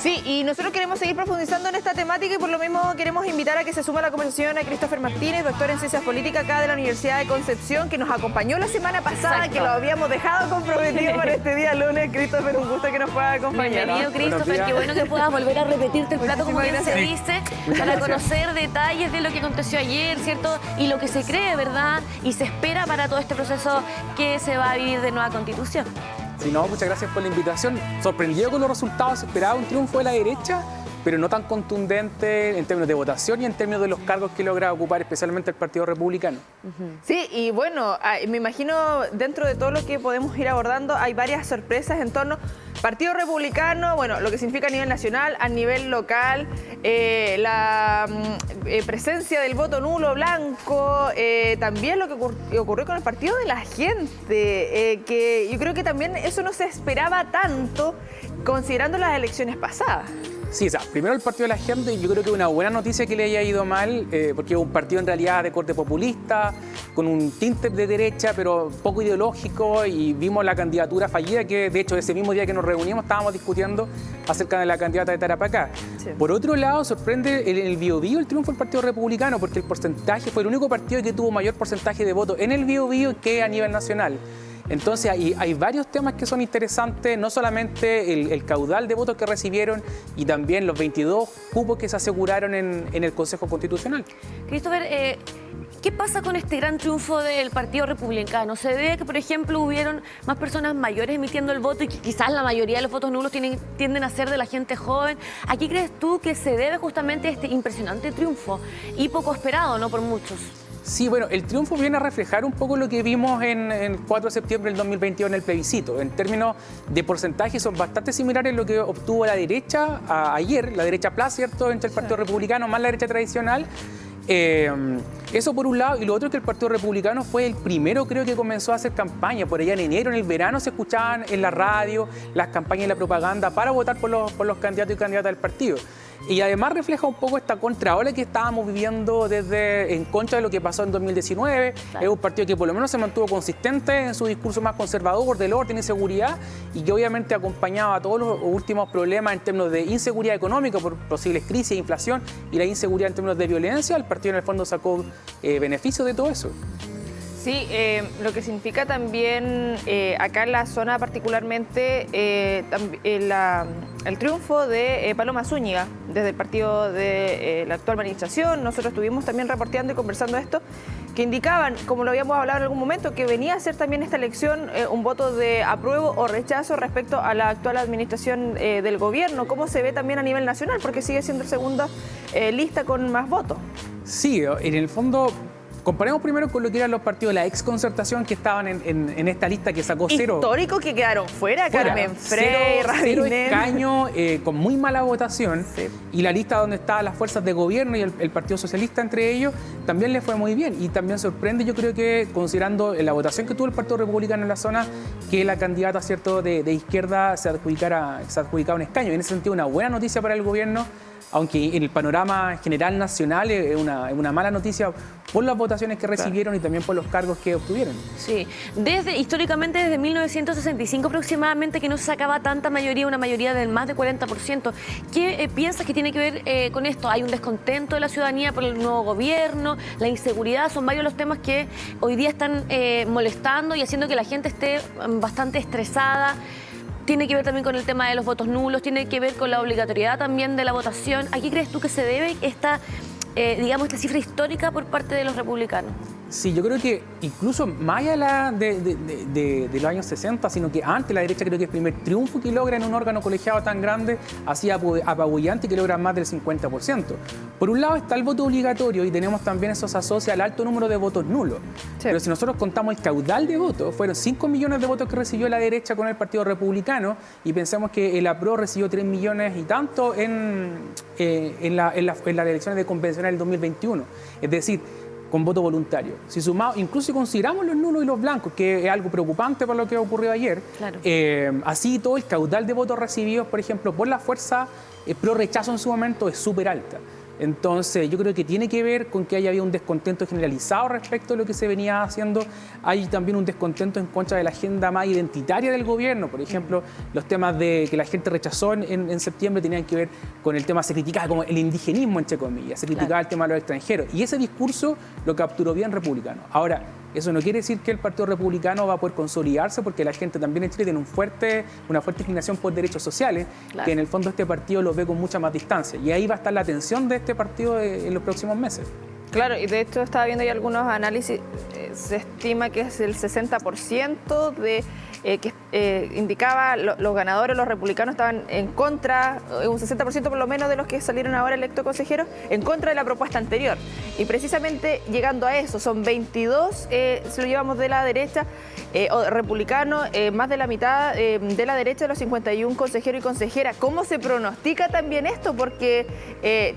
Sí, y nosotros queremos seguir profundizando en esta temática y por lo mismo queremos invitar a que se suma a la conversación a Christopher Martínez, doctor en Ciencias Políticas acá de la Universidad de Concepción, que nos acompañó la semana pasada. Exacto. Que lo habíamos dejado comprometido para este día lunes. Christopher, un gusto que nos pueda acompañar. Bienvenido, Christopher, qué bueno que puedas volver a repetirte el plato como bien se dice, para conocer detalles de lo que aconteció ayer, ¿cierto? Y lo que se cree, ¿verdad? Y se espera para todo este proceso que se va a vivir de nueva constitución. Sí, no, muchas gracias por la invitación. Sorprendido con los resultados, esperaba un triunfo de la derecha, pero no tan contundente en términos de votación y en términos de los cargos que logra ocupar, especialmente el Partido Republicano. Sí, y bueno, me imagino dentro de todo lo que podemos ir abordando hay varias sorpresas en torno Partido Republicano, bueno, lo que significa a nivel nacional, a nivel local, la presencia del voto nulo blanco, también lo que ocurrió con el Partido de la Gente, que yo creo que también eso no se esperaba tanto considerando las elecciones pasadas. Sí, o sea, primero el Partido de la Gente, yo creo que una buena noticia que le haya ido mal, porque es un partido en realidad de corte populista, con un tinte de derecha, pero poco ideológico, y vimos la candidatura fallida, que de hecho ese mismo día que nos reunimos estábamos discutiendo acerca de la candidata de Tarapacá. Sí. Por otro lado, sorprende en el Biobío el triunfo del Partido Republicano, porque el porcentaje fue el único partido que tuvo mayor porcentaje de votos en el Biobío que a nivel nacional. Entonces hay varios temas que son interesantes, no solamente el caudal de votos que recibieron y también los 22 cupos que se aseguraron en el Consejo Constitucional. Christopher, ¿qué pasa con este gran triunfo del Partido Republicano? ¿Se ve que, por ejemplo, hubieron más personas mayores emitiendo el voto y que quizás la mayoría de los votos nulos tienden a ser de la gente joven? ¿A qué crees tú que se debe justamente este impresionante triunfo y poco esperado, no por muchos? Sí, bueno, el triunfo viene a reflejar un poco lo que vimos en el 4 de septiembre del 2022 en el plebiscito. En términos de porcentaje son bastante similares a lo que obtuvo la derecha ayer, la derecha plus, ¿cierto?, entre el Partido Republicano más la derecha tradicional. Eso por un lado, y lo otro es que el Partido Republicano fue el primero, creo, que comenzó a hacer campaña. Por allá en enero, en el verano, se escuchaban en la radio las campañas y la propaganda para votar por los candidatos y candidatas del partido. Y además refleja un poco esta contraola que estábamos viviendo en contra de lo que pasó en 2019. Claro. Es un partido que por lo menos se mantuvo consistente en su discurso más conservador del orden y seguridad, y que obviamente acompañaba a todos los últimos problemas en términos de inseguridad económica por posibles crisis e inflación, y la inseguridad en términos de violencia. El partido en el fondo sacó beneficios de todo eso. Sí, lo que significa también acá en la zona particularmente el triunfo de Paloma Zúñiga desde el partido de la actual administración. Nosotros estuvimos también reporteando y conversando esto, que indicaban, como lo habíamos hablado en algún momento, que venía a ser también esta elección un voto de apruebo o rechazo respecto a la actual administración del gobierno. ¿Cómo se ve también a nivel nacional? Porque sigue siendo segunda lista con más votos. Sí, en el fondo... Comparemos primero con lo que eran los partidos de la exconcertación que estaban en esta lista que sacó cero. Histórico que quedaron fuera, Carmen Frey, cero escaños, con muy mala votación. Sí. Y la lista donde estaban las fuerzas de gobierno y el Partido Socialista entre ellos, también le fue muy bien. Y también sorprende, yo creo que, considerando la votación que tuvo el Partido Republicano en la zona, que la candidata, ¿cierto?, de izquierda se adjudicara un escaño. En ese sentido, una buena noticia para el gobierno, aunque en el panorama general nacional es una mala noticia por las votaciones que recibieron. Claro. Y también por los cargos que obtuvieron. Sí, históricamente desde 1965 aproximadamente que no se sacaba tanta mayoría, una mayoría del más de 40%. ¿Qué piensas que tiene que ver con esto? ¿Hay un descontento de la ciudadanía por el nuevo gobierno? ¿La inseguridad? Son varios los temas que hoy día están molestando y haciendo que la gente esté bastante estresada. Tiene que ver también con el tema de los votos nulos, tiene que ver con la obligatoriedad también de la votación. ¿A qué crees tú que se debe esta cifra histórica por parte de los republicanos? Sí, yo creo que incluso más allá de los años 60, sino que antes la derecha creo que es el primer triunfo que logra en un órgano colegiado tan grande, así apabullante, que logra más del 50%. Por un lado está el voto obligatorio y tenemos también, eso se asocia al alto número de votos nulos. Sí. Pero si nosotros contamos el caudal de votos, fueron 5 millones de votos que recibió la derecha con el Partido Republicano, y pensamos que el APRO recibió 3 millones y tanto en las elecciones de convencional del 2021. Es decir, con voto voluntario. Si sumamos, incluso si consideramos los nulos y los blancos, que es algo preocupante por lo que ocurrió ayer, claro. Así todo el caudal de votos recibidos, por ejemplo, por la fuerza pro rechazo en su momento es súper alta. Entonces, yo creo que tiene que ver con que haya habido un descontento generalizado respecto a lo que se venía haciendo. Hay también un descontento en contra de la agenda más identitaria del gobierno. Por ejemplo, los temas de que la gente rechazó en septiembre tenían que ver con el tema, se criticaba como el indigenismo, entre comillas, se criticaba el tema de los extranjeros. Y ese discurso lo capturó bien Republicano. Ahora, eso no quiere decir que el Partido Republicano va a poder consolidarse, porque la gente también en Chile tiene una fuerte inclinación por derechos sociales, que en el fondo este partido lo ve con mucha más distancia. Y ahí va a estar la atención de este partido en los próximos meses. Claro, y de hecho estaba viendo ya algunos análisis, se estima que es el 60% de que indicaba los ganadores, los republicanos estaban en contra, un 60% por lo menos de los que salieron ahora electos consejeros, en contra de la propuesta anterior. Y precisamente llegando a eso, son 22, si lo llevamos de la derecha, republicanos, más de la mitad de la derecha de los 51 consejeros y consejeras. ¿Cómo se pronostica también esto? Porque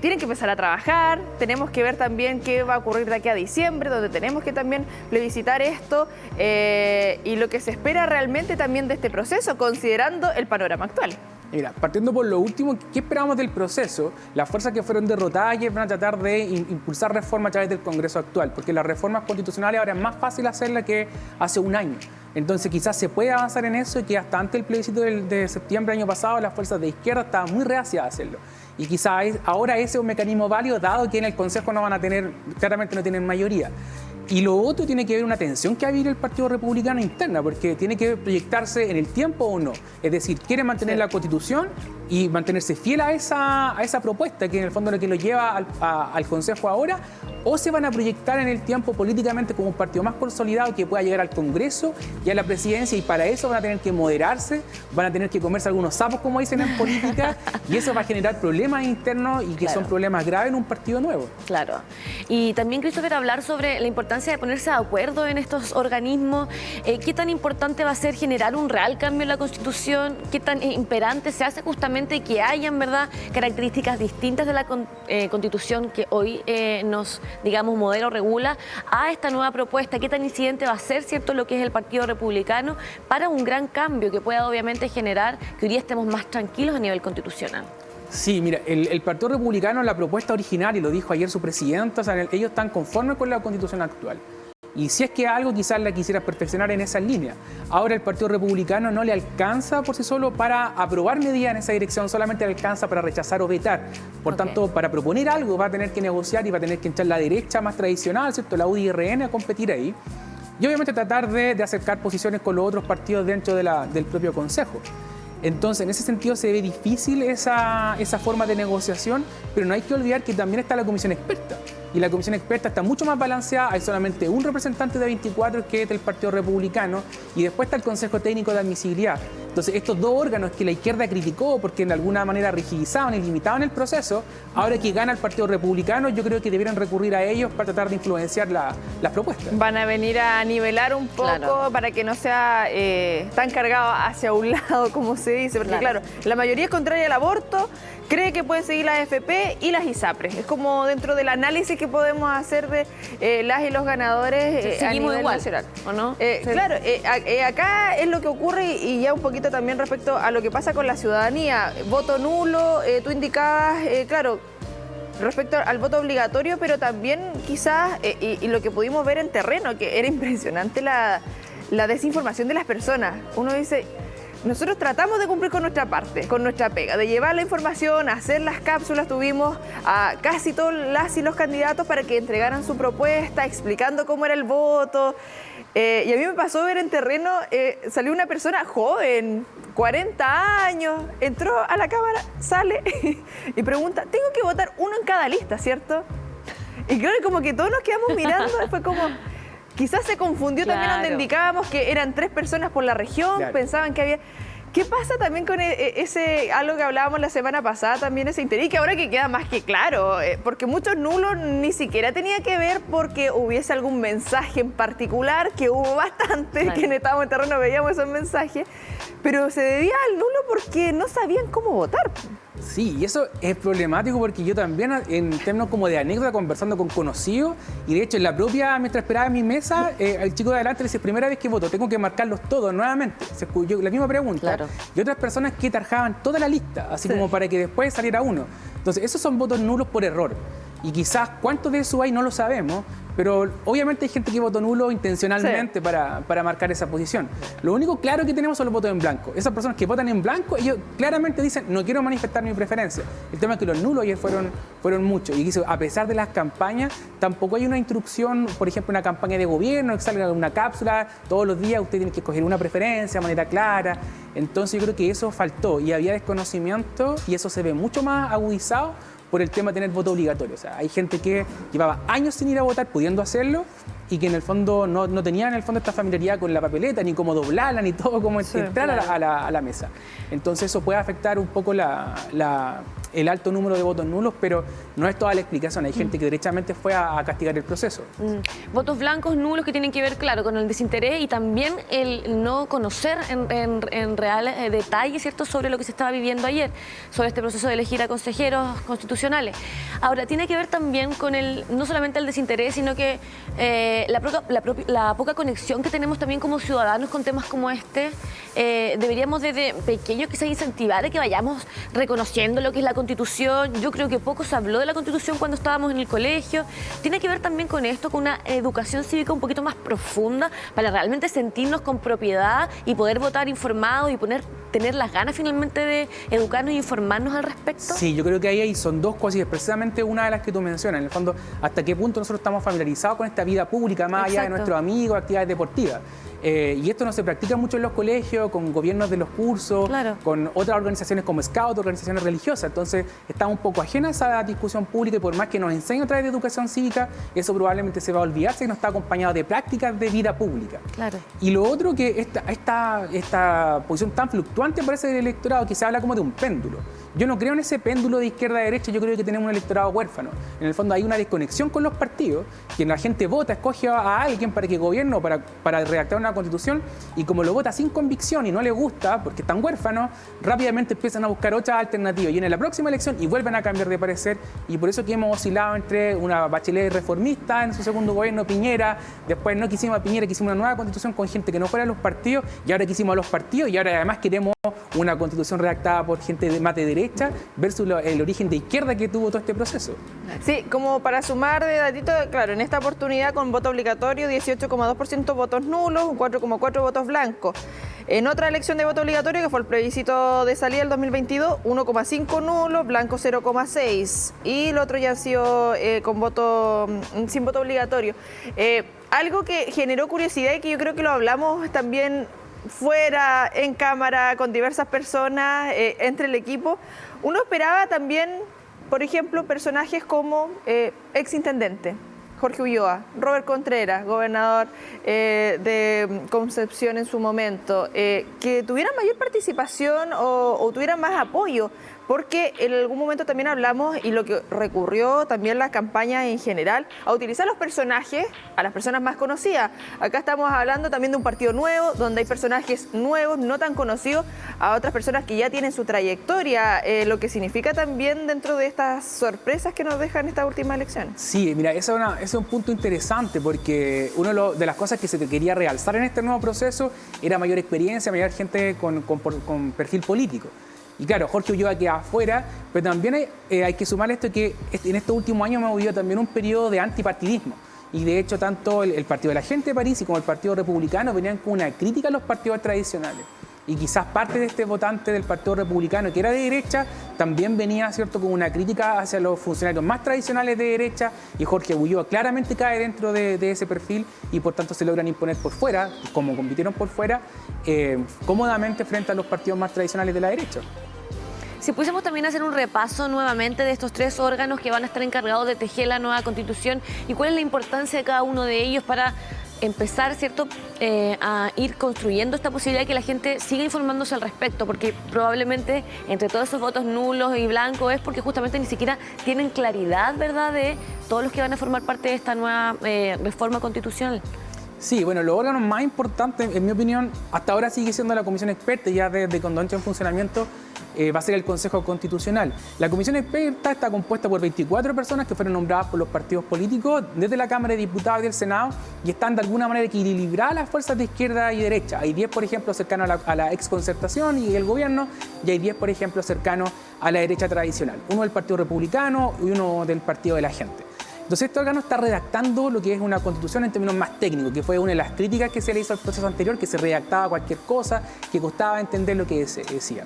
tienen que empezar a trabajar, tenemos que ver también qué va a ocurrir de aquí a diciembre, donde tenemos que también plebiscitar esto y lo que se espera realmente también de este proceso, considerando el panorama actual. Mira, partiendo por lo último, ¿qué esperamos del proceso? Las fuerzas que fueron derrotadas van a tratar de impulsar reformas a través del Congreso actual, porque las reformas constitucionales ahora es más fácil hacerlas que hace un año. Entonces quizás se puede avanzar en eso, y que hasta antes del plebiscito de septiembre del año pasado las fuerzas de izquierda estaban muy reacias a hacerlo. Y quizás ahora ese es un mecanismo válido, dado que en el Consejo no van a tener, claramente no tienen mayoría. Y lo otro tiene que ver una tensión que ha habido el Partido Republicano interna, porque tiene que proyectarse en el tiempo o no. Es decir, quiere mantener la Constitución y mantenerse fiel a esa propuesta, que en el fondo es lo que lo lleva al Consejo ahora, o se van a proyectar en el tiempo políticamente como un partido más consolidado que pueda llegar al Congreso y a la presidencia, y para eso van a tener que moderarse, van a tener que comerse algunos sapos, como dicen en política, y eso va a generar problemas internos y que son problemas graves en un partido nuevo. Claro. Y también, Christopher, hablar sobre la importancia de ponerse de acuerdo en estos organismos. ¿Qué tan importante va a ser generar un real cambio en la Constitución? ¿Qué tan imperante se hace justamente que haya, en verdad, características distintas de la Constitución que hoy nos, digamos, modela o regula a esta nueva propuesta? ¿Qué tan incidente va a ser, cierto, lo que es el Partido Republicano para un gran cambio que pueda, obviamente, generar que hoy día estemos más tranquilos a nivel constitucional? Sí, mira, el Partido Republicano, la propuesta original, y lo dijo ayer su presidenta, o sea, ellos están conformes con la Constitución actual. Y si es que algo, quizás la quisiera perfeccionar en esa línea. Ahora el Partido Republicano no le alcanza por sí solo para aprobar medidas en esa dirección, solamente le alcanza para rechazar o vetar. Por tanto, para proponer algo va a tener que negociar y va a tener que entrar la derecha más tradicional, ¿cierto? La UDI y RN a competir ahí. Y obviamente tratar de acercar posiciones con los otros partidos dentro del propio Consejo. Entonces, en ese sentido se ve difícil esa forma de negociación, pero no hay que olvidar que también está la comisión experta. Y la comisión experta está mucho más balanceada, hay solamente un representante de 24 que es del Partido Republicano, y después está el Consejo Técnico de Admisibilidad. Entonces, estos dos órganos que la izquierda criticó porque de alguna manera rigidizaban y limitaban el proceso, ahora que gana el Partido Republicano, yo creo que debieran recurrir a ellos para tratar de influenciar las propuestas. Van a venir a nivelar un poco para que no sea tan cargado hacia un lado, como se dice, porque claro, la mayoría es contraria al aborto, cree que pueden seguir las AFP y las ISAPRES. Es como dentro del análisis que podemos hacer de las y los ganadores a nivel nacional, ¿o no? Claro, acá es lo que ocurre, y ya un poquito también respecto a lo que pasa con la ciudadanía. Voto nulo, tú indicabas, claro, respecto al voto obligatorio, pero también quizás, y lo que pudimos ver en terreno, que era impresionante la desinformación de las personas. Uno dice, nosotros tratamos de cumplir con nuestra parte, con nuestra pega, de llevar la información, hacer las cápsulas. Tuvimos a casi todos las y los candidatos para que entregaran su propuesta, explicando cómo era el voto. Y a mí me pasó ver en terreno, salió una persona joven, 40 años, entró a la cámara, sale y pregunta, tengo que votar uno en cada lista, ¿cierto? Y claro, como que todos nos quedamos mirando, fue como... Quizás se confundió también donde indicábamos que eran 3 personas por la región, pensaban que había... ¿Qué pasa también con algo que hablábamos la semana pasada, también ese interés, que ahora que queda más que claro? Porque muchos nulos ni siquiera tenía que ver porque hubiese algún mensaje en particular, que hubo bastante, quienes estábamos en terreno veíamos esos mensajes, pero se debía al nulo porque no sabían cómo votar. Sí, y eso es problemático porque yo también, en términos como de anécdota, conversando con conocidos, y de hecho en la propia, mientras esperaba en mi mesa, el chico de adelante le dice, primera vez que voto, tengo que marcarlos todos nuevamente. Se escuchó la misma pregunta. Claro. y otras personas que tarjaban toda la lista, así como para que después saliera uno. Entonces, esos son votos nulos por error. Y quizás cuántos de esos hay no lo sabemos, pero obviamente hay gente que votó nulo intencionalmente para marcar esa posición. Lo único claro que tenemos son los votos en blanco. Esas personas que votan en blanco, ellos claramente dicen, no quiero manifestar mi preferencia. El tema es que los nulos ayer fueron muchos. Y a pesar de las campañas, tampoco hay una instrucción, por ejemplo, una campaña de gobierno, que salga una cápsula, todos los días usted tiene que escoger una preferencia de manera clara. Entonces yo creo que eso faltó y había desconocimiento y eso se ve mucho más agudizado por el tema de tener voto obligatorio. O sea, hay gente que llevaba años sin ir a votar, pudiendo hacerlo, y que en el fondo no tenía en el fondo esta familiaridad con la papeleta, ni cómo doblarla, ni todo cómo entrar a la mesa. Entonces eso puede afectar un poco el alto número de votos nulos, pero no es toda la explicación. Hay gente que derechamente fue a castigar el proceso. Votos blancos, nulos, que tienen que ver, claro, con el desinterés y también el no conocer en real detalle, ¿cierto?, sobre lo que se estaba viviendo ayer, sobre este proceso de elegir a consejeros constitucionales. Ahora, tiene que ver también con no solamente el desinterés, sino que la poca conexión que tenemos también como ciudadanos con temas como este. Deberíamos desde pequeños quizás incentivar a que vayamos reconociendo lo que es la Constitución. Yo creo que poco se habló de la Constitución cuando estábamos en el colegio. Tiene que ver también con esto, con una educación cívica un poquito más profunda para realmente sentirnos con propiedad y poder votar informados y tener las ganas finalmente de educarnos e informarnos al respecto. Sí, yo creo que ahí son dos cosas y es precisamente una de las que tú mencionas. En el fondo, hasta qué punto nosotros estamos familiarizados con esta vida pública, más allá de nuestros amigos, actividades deportivas. Y esto no se practica mucho en los colegios, con gobiernos de los cursos, con otras organizaciones como Scout, organizaciones religiosas. Entonces, estamos un poco ajenas a esa discusión pública y por más que nos enseñen a través de educación cívica, eso probablemente se va a olvidar si no está acompañado de prácticas de vida pública. Y lo otro, que esta posición tan fluctuante parece del electorado, que se habla como de un péndulo. Yo no creo en ese péndulo de izquierda a derecha, yo creo que tenemos un electorado huérfano. En el fondo hay una desconexión con los partidos, que la gente vota, escoge a alguien para que gobierne o para redactar una constitución, y como lo vota sin convicción y no le gusta, porque están huérfanos, rápidamente empiezan a buscar otras alternativas. Y en la próxima elección y vuelven a cambiar de parecer, y por eso que hemos oscilado entre una Bachelet reformista en su segundo gobierno, Piñera, después no quisimos a Piñera, quisimos una nueva constitución con gente que no fuera de los partidos, y ahora quisimos a los partidos, y ahora además queremos una constitución redactada por gente más de derecha versus el origen de izquierda que tuvo todo este proceso. Sí, como para sumar de datito, claro, en esta oportunidad con voto obligatorio 18,2% votos nulos, 4,4% votos blancos. En otra elección de voto obligatorio, que fue el plebiscito de salida del 2022, 1,5% nulos, blanco 0,6%. Y el otro ya ha sido sin voto obligatorio. Algo que generó curiosidad y que yo creo que lo hablamos también fuera, en cámara, con diversas personas, entre el equipo. Uno esperaba también, por ejemplo, personajes como exintendente Jorge Ulloa, Robert Contreras, gobernador de Concepción en su momento, que tuvieran mayor participación o tuvieran más apoyo, porque en algún momento también hablamos, y lo que recurrió también la campaña en general, a utilizar los personajes, a las personas más conocidas. Acá estamos hablando también de un partido nuevo, donde hay personajes nuevos, no tan conocidos, a otras personas que ya tienen su trayectoria, lo que significa también dentro de estas sorpresas que nos dejan esta última elección. Sí, mira, ese es un punto interesante, porque una de las cosas que se quería realzar en este nuevo proceso era mayor experiencia, mayor gente con perfil político. Y claro, Jorge Ulloa queda afuera, pero también hay que sumar esto que en estos últimos años hemos vivido también un periodo de antipartidismo. Y de hecho, tanto el Partido de la Gente de París y como el Partido Republicano venían con una crítica a los partidos tradicionales. Y quizás parte de este votante del Partido Republicano, que era de derecha, también venía, ¿cierto?, con una crítica hacia los funcionarios más tradicionales de derecha, y Jorge Ulloa claramente cae dentro de ese perfil y por tanto se logran imponer por fuera, como compitieron por fuera, cómodamente frente a los partidos más tradicionales de la derecha. Si pudiésemos también hacer un repaso nuevamente de estos tres órganos que van a estar encargados de tejer la nueva Constitución y cuál es la importancia de cada uno de ellos para empezar, ¿cierto?, a ir construyendo esta posibilidad de que la gente siga informándose al respecto, porque probablemente entre todos esos votos nulos y blancos es porque justamente ni siquiera tienen claridad, ¿verdad?, de todos los que van a formar parte de esta nueva reforma constitucional. Sí, bueno, los órganos más importantes, en mi opinión, hasta ahora sigue siendo la comisión experta, ya desde cuando entra en funcionamiento, va a ser el Consejo Constitucional. La comisión experta está compuesta por 24 personas que fueron nombradas por los partidos políticos desde la Cámara de Diputados y del Senado y están de alguna manera equilibradas las fuerzas de izquierda y derecha. Hay 10, por ejemplo, cercanos a la exconcertación y el gobierno, y hay 10, por ejemplo, cercanos a la derecha tradicional. Uno del Partido Republicano y uno del Partido de la Gente. Entonces, este órgano está redactando lo que es una constitución en términos más técnicos, que fue una de las críticas que se le hizo al proceso anterior, que se redactaba cualquier cosa, que costaba entender lo que se decía.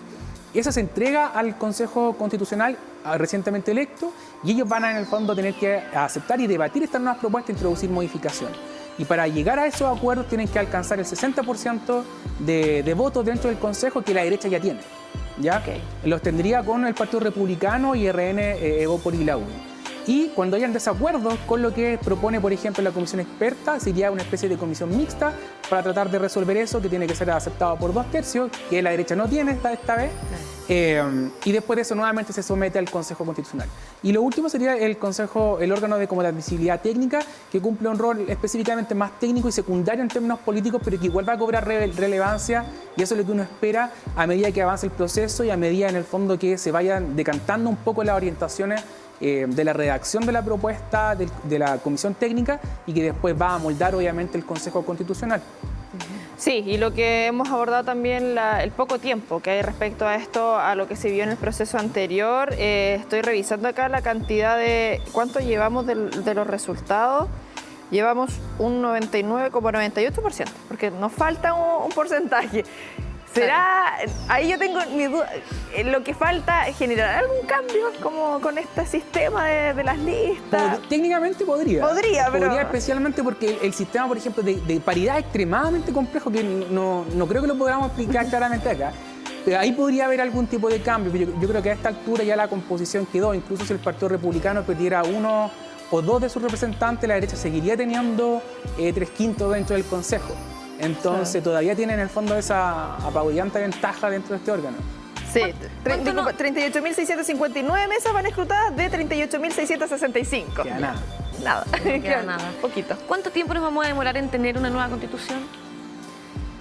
Eso se entrega al Consejo Constitucional recientemente electo y ellos van a, en el fondo, tener que aceptar y debatir estas nuevas propuestas e introducir modificaciones. Y para llegar a esos acuerdos tienen que alcanzar el 60% de votos dentro del Consejo que la derecha ya tiene. ¿Ya? Okay. Los tendría con el Partido Republicano y RN, Evópolis y la UDI. Y cuando hayan desacuerdos con lo que propone, por ejemplo, la comisión experta, sería una especie de comisión mixta para tratar de resolver eso, que tiene que ser aceptado por 2/3, que la derecha no tiene esta vez. Y después de eso nuevamente se somete al Consejo Constitucional. Y lo último sería el órgano de como de admisibilidad técnica, que cumple un rol específicamente más técnico y secundario en términos políticos, pero que igual va a cobrar relevancia, y eso es lo que uno espera a medida que avance el proceso y a medida en el fondo que se vayan decantando un poco las orientaciones de la redacción de la propuesta de la comisión técnica y que después va a moldar obviamente el Consejo Constitucional. Sí, y lo que hemos abordado también, el poco tiempo que hay respecto a esto, a lo que se vio en el proceso anterior. Estoy revisando acá la cantidad de cuánto llevamos de los resultados. Llevamos un 99,98%, porque nos falta un porcentaje. ¿Será? Ahí yo tengo mi duda. Lo que falta es generar algún cambio como con este sistema de las listas. Técnicamente podría. Podría, pero... Podría, especialmente porque el sistema, por ejemplo, de paridad es extremadamente complejo, que no creo que lo podamos explicar claramente acá. Pero ahí podría haber algún tipo de cambio. Yo creo que a esta altura ya la composición quedó. Incluso si el Partido Republicano perdiera uno o dos de sus representantes, la derecha seguiría teniendo 3/5 dentro del Consejo. Entonces todavía tienen en el fondo esa apabullante ventaja dentro de este órgano. Sí, 38.659 mesas van escrutadas de 38.665. Queda nada. Nada. Queda nada. Poquito. ¿Cuánto tiempo nos vamos a demorar en tener una nueva constitución?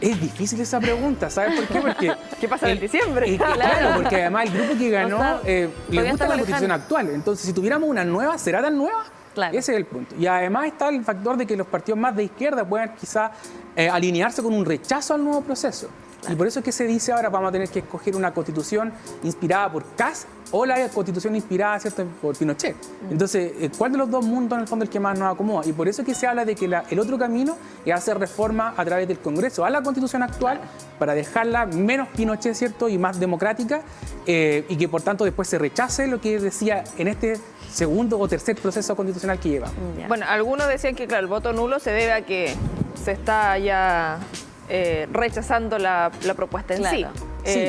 Es difícil esa pregunta, ¿sabes por qué? Porque ¿Qué pasa en diciembre? Claro, porque además el grupo que ganó O sea, le gusta la lejano. constitución actual. Entonces, si tuviéramos una nueva, ¿será tan nueva? Claro. Ese es el punto. Y además está el factor de que los partidos más de izquierda puedan quizás alinearse con un rechazo al nuevo proceso. Claro. Y por eso es que se dice ahora vamos a tener que escoger una constitución inspirada por Kast o la constitución inspirada, ¿cierto?, por Pinochet. Entonces, ¿cuál de los dos mundos en el fondo es el que más nos acomoda? Y por eso es que se habla de que el otro camino es hacer reforma a través del Congreso a la constitución actual para dejarla menos Pinochet, ¿cierto?, y más democrática, y que por tanto después se rechace lo que decía en este segundo o tercer proceso constitucional que lleva. Ya. Bueno, algunos decían que, claro, el voto nulo se debe a que se está ya rechazando la propuesta en sí,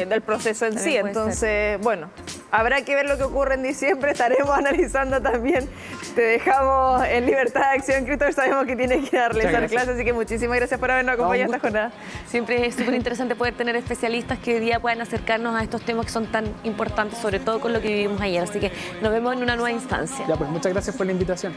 del proceso en sí. Entonces, bueno, habrá que ver lo que ocurre en diciembre. Estaremos analizando también. Te dejamos en libertad de acción, Christopher. Sabemos que tienes que ir a realizar clases, así que muchísimas gracias por habernos acompañado esta jornada. Siempre es súper interesante poder tener especialistas que hoy día puedan acercarnos a estos temas que son tan importantes, sobre todo con lo que vivimos ayer. Así que nos vemos en una nueva instancia. Ya, pues muchas gracias por la invitación.